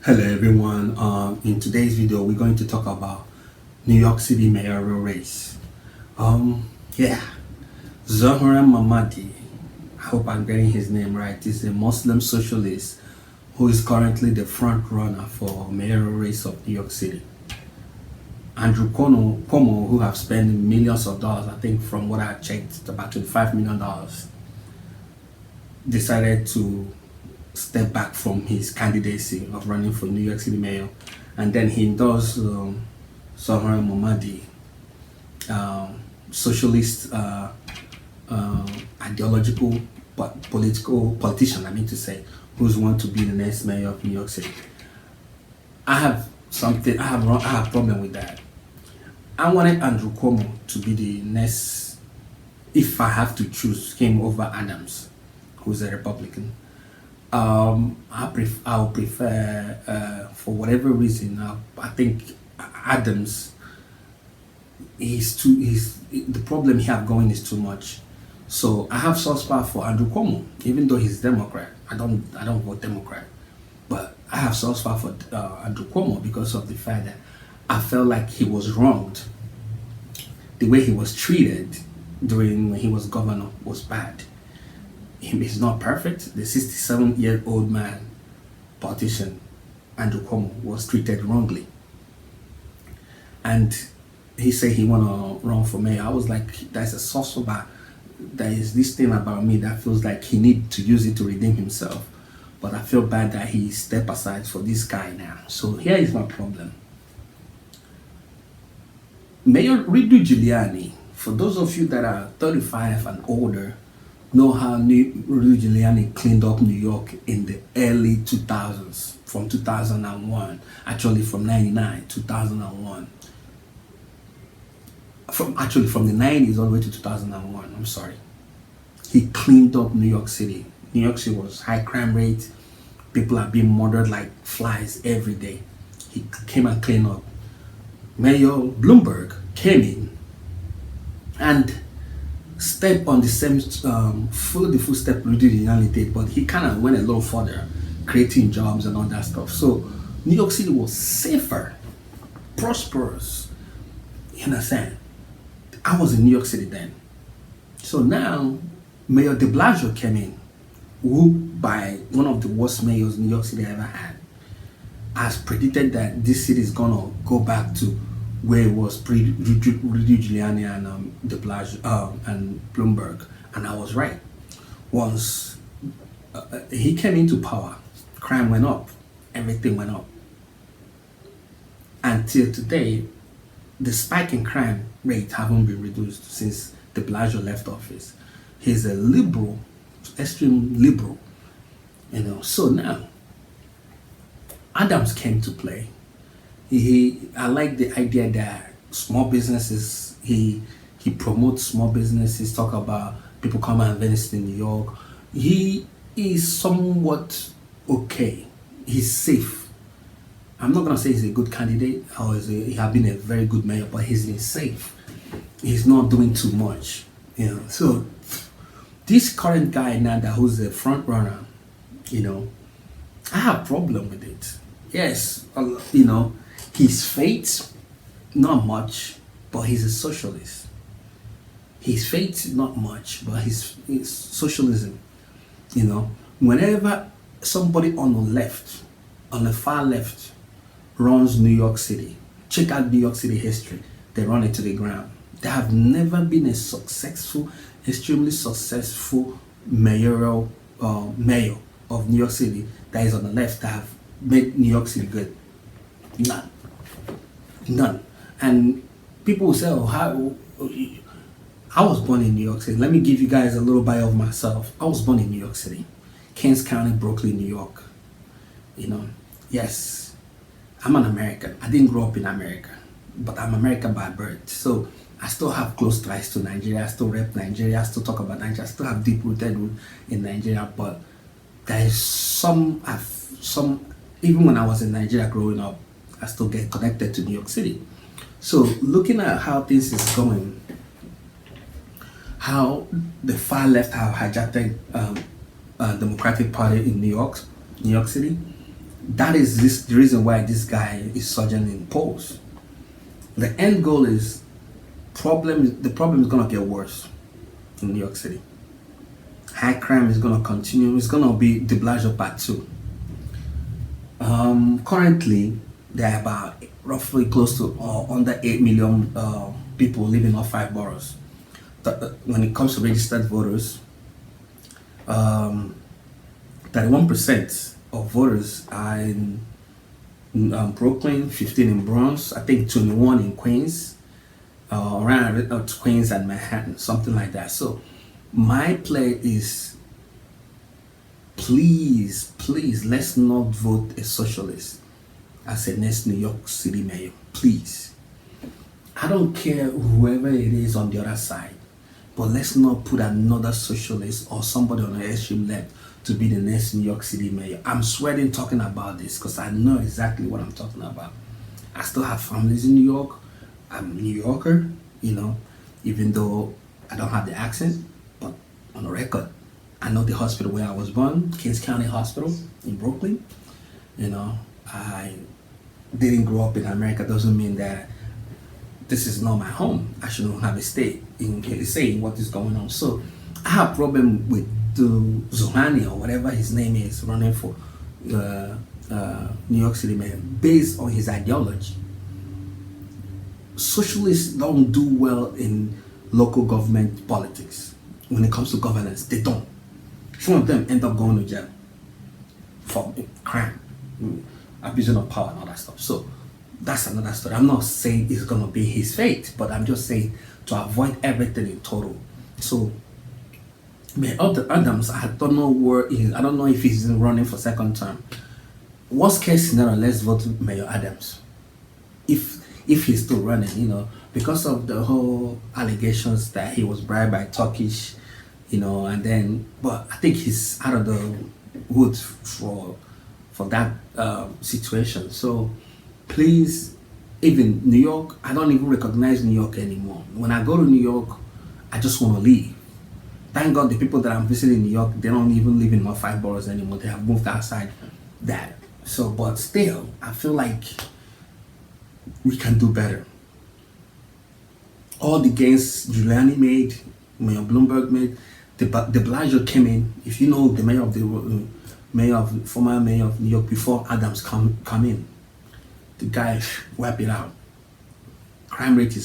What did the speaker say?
Hello everyone. In today's video, we're going to talk about New York City mayoral race. Yeah, Zohran Mamdani, I hope I'm getting his name right, is a Muslim socialist who is currently the front runner for mayoral race of New York City. Andrew Cuomo, who have spent millions of dollars, I think from what I checked, about $25 million, decided to step back from his candidacy of running for New York City mayor, and then he endorsed Zohran Mamdani, socialist ideological but politician. I mean to say, who's want to be the next mayor of New York City. I have a problem with that. I wanted Andrew Cuomo to be the next, if I have to choose him over Adams, who's a Republican. I would prefer, for whatever reason, I think Adams, the problem he have going is too much. So I have soft spot for Andrew Cuomo, even though he's Democrat. I don't vote Democrat, but I have soft spot for Andrew Cuomo because of the fact that I felt like he was wronged. The way he was treated during when he was governor was bad. He's not perfect. The 67-year-old man, politician, Andrew Cuomo, was treated wrongly. And he said he want to run for mayor. I was like, there's a soft spot. There is this thing about me that feels like he need to use it to redeem himself. But I feel bad that he stepped aside for this guy now. So here is my problem. Mayor Rudy Giuliani, for those of you that are 35 and older, know how Rudy Giuliani cleaned up New York in the early 2000s, from 2001, actually from 99, 2001. From the 90s all the way to 2001, I'm sorry. He cleaned up New York City. New York City was high crime rate. People are being murdered like flies every day. He came and cleaned up. Mayor Bloomberg came in and step on the same follow the footstep Rudy Giuliani did, but he kind of went a little further, creating jobs and all that stuff. So New York City was safer, prosperous. You understand? I was in New York City then. So now Mayor de Blasio came in, who by one of the worst mayors New York City ever had, has predicted that this city is gonna go back to where it was pre-Rudy Giuliani and de Blasio and Bloomberg, and I was right. Once he came into power, crime went up, everything went up. Until today, the spike in crime rate haven't been reduced since de Blasio left office. He's a liberal, extreme liberal, So now, Adams came to play. I like the idea that small businesses, he promotes small businesses, talk about people come and invest in New York. He is somewhat okay. He's safe. I'm not gonna say he's a good candidate or he has been a very good mayor, but he's been safe. He's not doing too much, So this current guy now that who's the front runner, I have a problem with it. Yes, his faith, not much, but he's a socialist. His faith, not much, but his socialism. Whenever somebody on the left, on the far left, runs New York City, check out New York City history, they run it to the ground. There have never been a successful, extremely successful mayor of New York City that is on the left that have made New York City good. None. And people will say, oh, how? I was born in New York City. Let me give you guys a little bio of myself. I was born in New York City, Kings County, Brooklyn, New York. Yes, I'm an American. I didn't grow up in America, but I'm American by birth. So I still have close ties to Nigeria. I still rep Nigeria. I still talk about Nigeria. I still have deep-rooted root in Nigeria. But there is some, even when I was in Nigeria growing up, I still get connected to New York City. So looking at how this is going, how the far left have hijacked Democratic Party in New York City, That is the reason why this guy is surging in polls. The end goal is the problem is gonna get worse in New York City. High crime is gonna continue. It's gonna be De Blasio Part 2. Currently, there are about roughly close to under 8 million people living in all five boroughs. When it comes to registered voters, 31% of voters are in Brooklyn, 15 in Bronx, I think 21 in Queens, around Queens and Manhattan, something like that. So my play is, please, let's not vote a socialist as a next New York City mayor. Please. I don't care whoever it is on the other side, but let's not put another socialist or somebody on the extreme left to be the next New York City mayor. I'm sweating talking about this because I know exactly what I'm talking about. I still have families in New York. I'm a New Yorker, even though I don't have the accent, but on the record, I know the hospital where I was born, Kings County Hospital in Brooklyn. I didn't grow up in America doesn't mean that this is not my home. I shouldn't have a stake in saying what is going on. So I have a problem with the Zohran or whatever his name is running for New York City mayor based on his ideology. Socialists don't do well in local government politics. When it comes to governance, they don't. Some of them end up going to jail for crime, abusing of power and all that stuff. So that's another story. I'm not saying it's gonna be his fate, but I'm just saying to avoid everything in total. So Mayor Adams, I don't know where he is. I don't know if he's running for second term. Worst case scenario, let's vote Mayor Adams. If he's still running, because of the whole allegations that he was bribed by Turkish, and then, but I think he's out of the woods for that situation. So please, even New York, I don't even recognize New York anymore. When I go to New York, I just want to leave. Thank God the people that I'm visiting in New York, they don't even live in my five boroughs anymore. They have moved outside that. So, but still, I feel like we can do better. All the gains Giuliani made, Mayor Bloomberg made, De Blasio came in. If you know the former mayor of New York before Adams come in, the guy wipe it out. Crime rate is